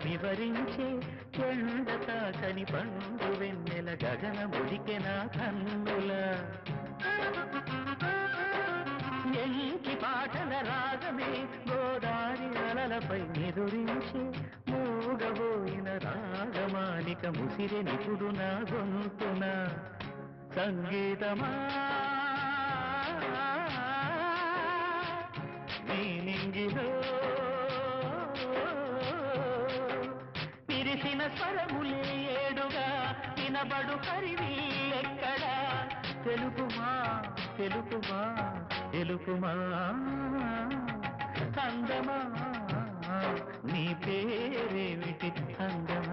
నివరించే ఎండ తాకని పండు వెన్నెల గగన ముదికెన కన్నుల ఎంకి పాటల రాగమే గోదారి అలలపై నిదురించే మూగబోయిన రాగమాలిక ముసిరె నిపుడు నా గొంతున సంగీతమా నీ నింగిలో పిరిసిన స్వరములే ఏడుగా వినబడు కరివిల్లెక్కడా తెలుపుమా తెలుపుమా తెలుపుమా అందమా నీ పేరేమిటి అందమా